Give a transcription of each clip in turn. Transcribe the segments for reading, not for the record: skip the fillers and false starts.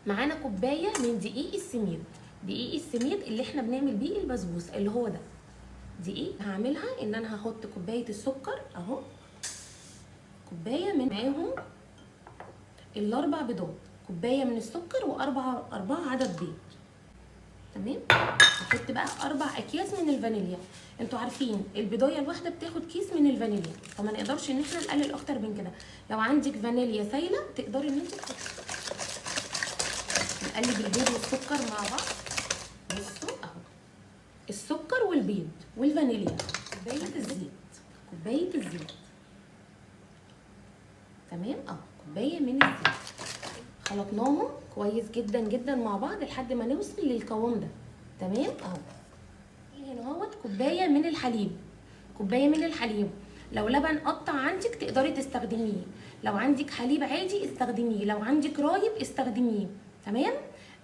معانا كوبايه من دقيق السميد. دقيق السميد اللي احنا بنعمل بيه البسبوسه اللي هو ده. دقيق هعملها ان انا هحط كوبايه السكر اهو، كوبايه من معاهم الاربع بيضات، كوبايه من السكر واربعه عدد بيض. تمام. هحط بقى 4 اكياس من الفانيليا. انتوا عارفين البيضايه الواحده بتاخد كيس من الفانيليا، فما نقدرش ان احنا نقلل اكتر من كده. لو عندك فانيليا سايله تقدري ان انت تحطي. نقلب البيض والسكر مع بعض. بصوا اهو السكر والبيض والفانيليا، كوبايه الزيت، كوبايه الزيت. تمام اهو، كوبايه من الزيت. خلطناهم كويس جدا جدا مع بعض لحد ما نوصل للقوام ده. تمام اهو. هنا اهوت كوبايه من الحليب، كوبايه من الحليب. لو لبن قطع عندك تقدري تستخدميه، لو عندك حليب عادي استخدميه، لو عندك رايب استخدميه. تمام.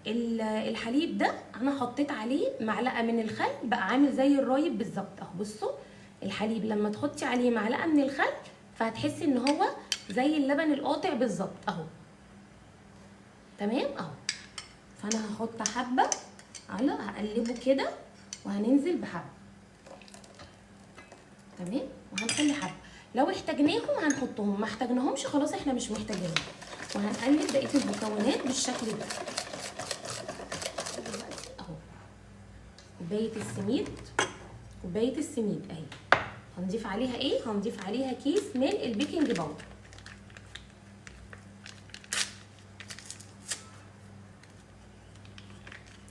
الحليب ده انا حطيت عليه معلقه من الخل، بقى عامل زي الرايب بالظبط اهو. بصوا الحليب لما تحطي عليه معلقه من الخل فهتحسي ان هو زي اللبن القاطع بالظبط اهو. تمام اهو. فانا هحط حبه على، هقلبه كده وهننزل بحبه. تمام. وهنخلي حبه، لو احتاجناهم هنحطهم، ما احتاجناهمش خلاص احنا مش محتاجينهم. وهنقلب بقيه المكونات بالشكل ده. اهو كوبايه السميد، كوبايه السميد اهي. هنضيف عليها ايه؟ هنضيف عليها كيس من البيكنج باودر.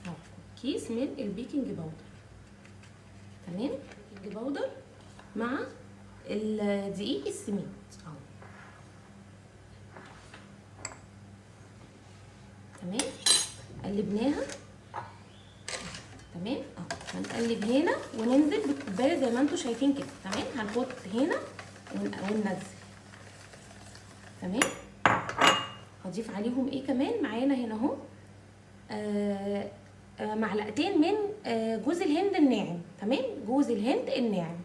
اهو كيس من البيكنج باودر. تمام. البيكنج باودر مع دقيق السميد اهو. تمام. قلبناها. تمام اهو. هنقلب هنا وننزل بالكوبايه زي ما انتم شايفين كده. تمام. هنحط هنا وننزل. تمام. هضيف عليهم ايه كمان معانا هنا اهو؟ معلقتين من جوز الهند الناعم. تمام. جوز الهند الناعم.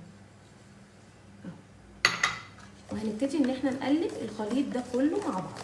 وهنبتدي ان احنا نقلب الخليط ده كله مع بعض.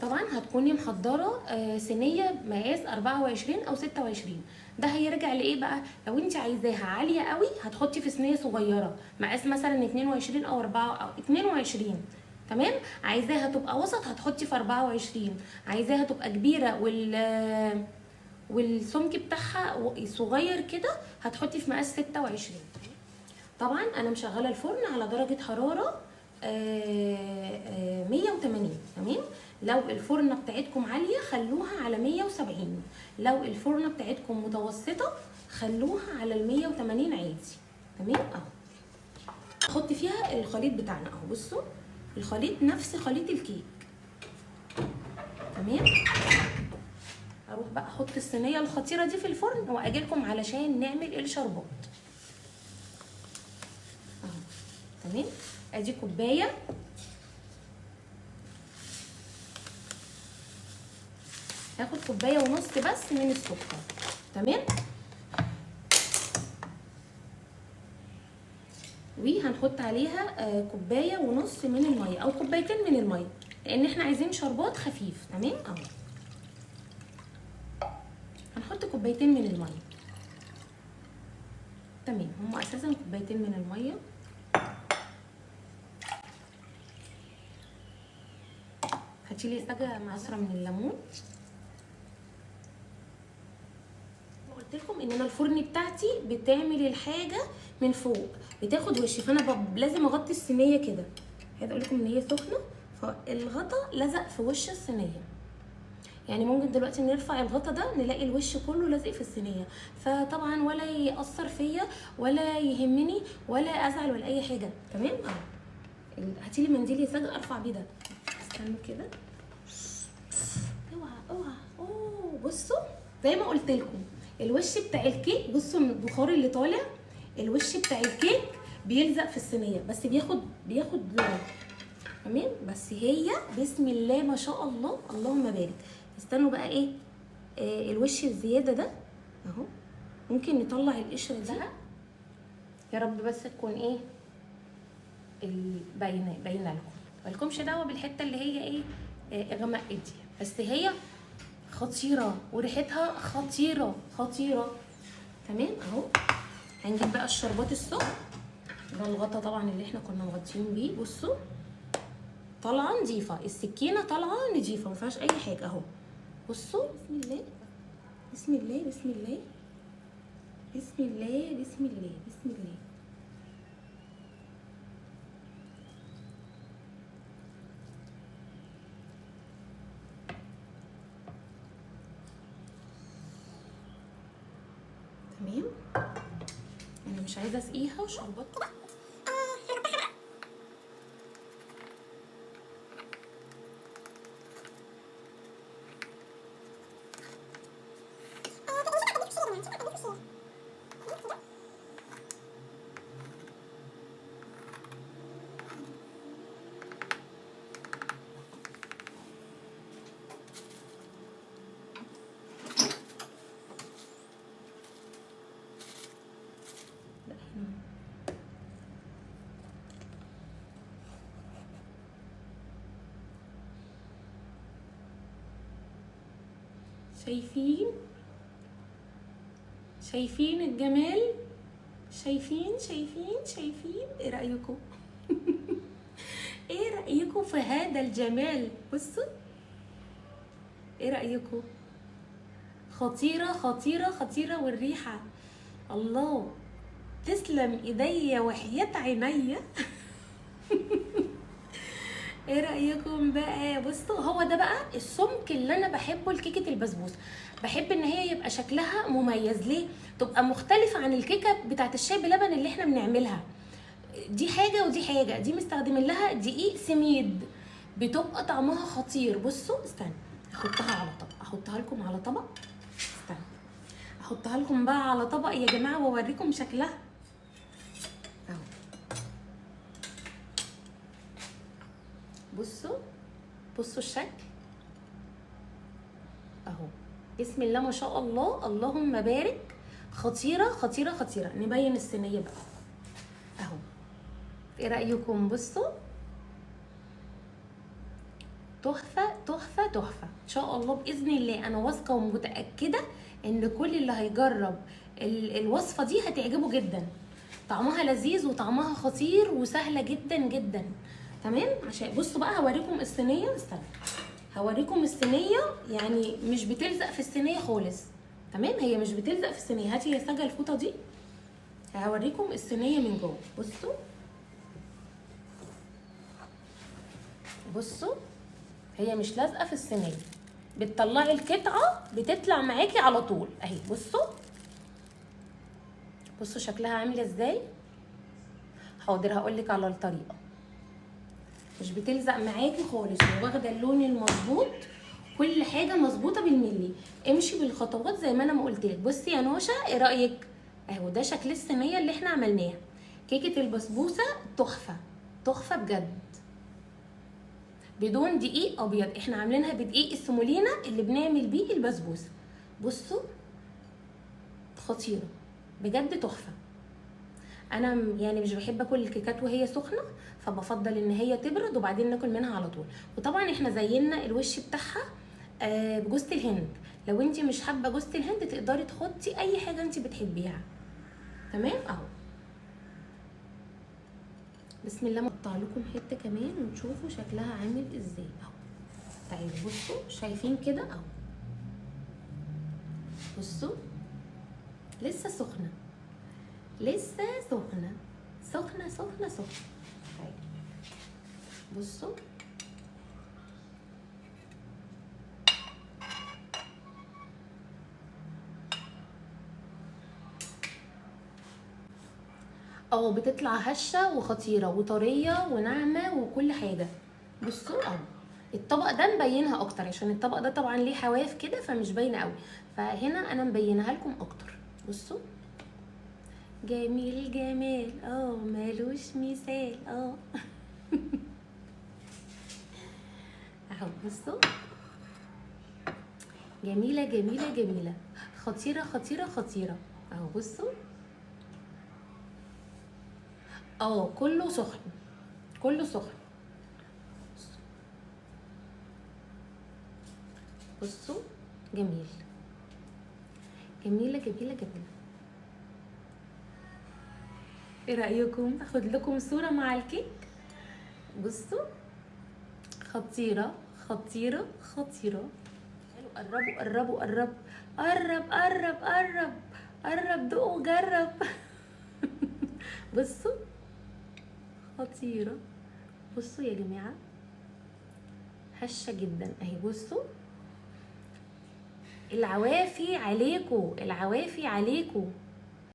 طبعا هتكوني محضره صينيه مقاس 24 او 26. ده هيرجع لايه بقى؟ لو انت عايزاها عاليه قوي هتحطي في صينيه صغيره مقاس مثلا 22 او 4 او 22. تمام. عايزاها تبقى وسط هتحطي في 24. عايزاها تبقى كبيره والسمك بتاعها صغير كده هتحطي في مقاس 26. طبعا انا مشغله الفرن على درجه حراره 180. تمام. لو الفرنه بتاعتكم عاليه خلوها على 170، لو الفرنه بتاعتكم متوسطه خلوها على ال 180 عادي. تمام اهو. نحط فيها الخليط بتاعنا اهو. بصوا الخليط نفس خليط الكيك. تمام. اروح بقى احط الصينيه الخطيره دي في الفرن واجي لكم علشان نعمل الشربات اهو. تمام. ادي كوبايه، هاخد كوبايه ونص بس من السكر. تمام. وهنحط عليها كوبايه ونص من الميه او كوبايتين من الميه لان احنا عايزين شربات خفيف. تمام اهو. هنحط كوبايتين من الميه. تمام. هم اساسا كوبايتين من الميه. هتشيلي حاجه معصره من الليمون. قلت لكم ان انا الفرن بتاعتي بتعمل الحاجه من فوق بتاخد وش، فانا لازم اغطي الصينيه كده. عايزه اقول لكم ان هي سخنه فالغطا لزق في وش الصينيه، يعني ممكن دلوقتي نرفع الغطا ده نلاقي الوش كله لازق في الصينيه، فطبعا ولا ياثر فيا ولا يهمني ولا ازعل ولا اي حاجه. تمام اهو. هاتيلي منديل يسجل ارفع بيه ده. استنوا كده. اوعى اوعى. اوه بصوا زي ما قلت لكم الوش بتاع الكيك، بصوا البخار اللي طالع، الوش بتاع الكيك بيلزق في الصينيه بس بياخد لون. تمام. بس هي بسم الله ما شاء الله اللهم بارك. استنوا بقى ايه الوش الزياده ده اهو. ممكن نطلع القشره دي يا رب بس تكون ايه باينه لكم، مالكمش دعوه بالحته اللي هي ايه غمق دي، بس هي خطيره وريحتها خطيره خطيره. تمام اهو. هنجيب بقى الشربات السخن ده، الغطا طبعا اللي احنا كنا مغطيين بيه. بصوا طالعه نضيفه، السكينه طالعه نضيفه ما فيهاش اي حاجه اهو. بصوا بسم الله بسم الله بسم الله بسم الله بسم الله بسم الله. تمام. انا مش عايزه اسقيها وشربات. شايفين شايفين الجمال؟ شايفين شايفين شايفين؟ ايه رأيكم؟ ايه رأيكم في هذا الجمال؟ بصوا ايه رأيكم؟ خطيرة خطيرة خطيرة، والريحة الله تسلم ايديا وحياة عينيا. ايه رايكم بقى؟ بصوا هو ده بقى السمك اللي انا بحبه لكيكه البسبوسه. بحب ان هي يبقى شكلها مميز. ليه؟ تبقى مختلفه عن الكيكه بتاعه الشاي بلبن اللي احنا بنعملها. دي حاجه ودي حاجه، دي مستخدمين لها دقيق سميد بتبقى طعمها خطير. بصوا استنى احطها على طبق، احطها لكم على طبق. استنى احطها لكم بقى على طبق يا جماعه واوريكم شكلها اهو. بصوا بصوا الشكل اهو، بسم الله ما شاء الله اللهم بارك. خطيره خطيره خطيره. نبين الصينيه بقى اهو. ايه رايكم؟ بصوا تحفه تحفه تحفه ان شاء الله باذن الله. انا واثقه ومتاكده ان كل اللي هيجرب الوصفه دي هتعجبه جدا. طعمها لذيذ وطعمها خطير وسهله جدا جدا. تمام. عشان بصوا بقى هوريكم الصينيه. استنى هوريكم الصينيه، يعني مش بتلزق في الصينيه خالص. تمام هي مش بتلزق في الصينيه. هاتي يا سجا الفوطه دي، هوريكم الصينيه من جوه. بصوا بصوا هي مش لازقه في الصينيه، بتطلعي القطعه بتطلع معاكي على طول اهي. بصوا بصوا شكلها عامل ازاي. حاضر هقولك على الطريقه. مش بتلزق معاكي خالص، واخده اللون المظبوط، كل حاجه مظبوطه بالملي. امشي بالخطوات زي ما انا ما قلت لك. بصي يا نوشه ايه رايك؟ اهو ده شكل الصينيه اللي احنا عملناها. كيكه البسبوسه تحفه تحفه بجد، بدون دقيق ابيض. احنا عاملينها بدقيق السمولينا اللي بنعمل بيه البسبوسه. بصوا خطيره بجد تحفه. انا يعني مش بحب اكل الكيكات وهي سخنه، فبفضل ان هي تبرد وبعدين ناكل منها على طول. وطبعا احنا زينا الوش بتاعها بجوز الهند. لو انت مش حابه جوز الهند تقدري تحطي اي حاجه انت بتحبيها. تمام اهو. بسم الله. مقطع لكم حته كمان ونشوفوا شكلها عامل ازاي اهو. تعالوا بصوا شايفين كده اهو. بصوا لسه سخنه لسه سخنه سخنه سخنه سخنه. طيب بصوا بتطلع هشه وخطيره وطريه وناعمه وكل حاجه. بصوا اهو. الطبق ده مبينها اكتر عشان الطبق ده طبعا ليه حواف كده فمش باينه قوي، فهنا انا مبينها لكم اكتر. بصوا جميل جمال مالوش مثال اهو. بصوا جميله جميله جميله، خطيره خطيره خطيره اهو. بصوا كله سخن، كله سخن. بصوا جميل، جميلة جميلة جميلة. ايه رأيكم اخد لكم صورة مع الكيك؟ بصوا خطيرة خطيرة خطيرة. قربوا قربوا قرب قرب قرب قرب قرب، دوقوا جرب. بصوا خطيرة. بصوا يا جماعة هشة جدا اهي. بصوا العوافي عليكم، العوافي عليكم.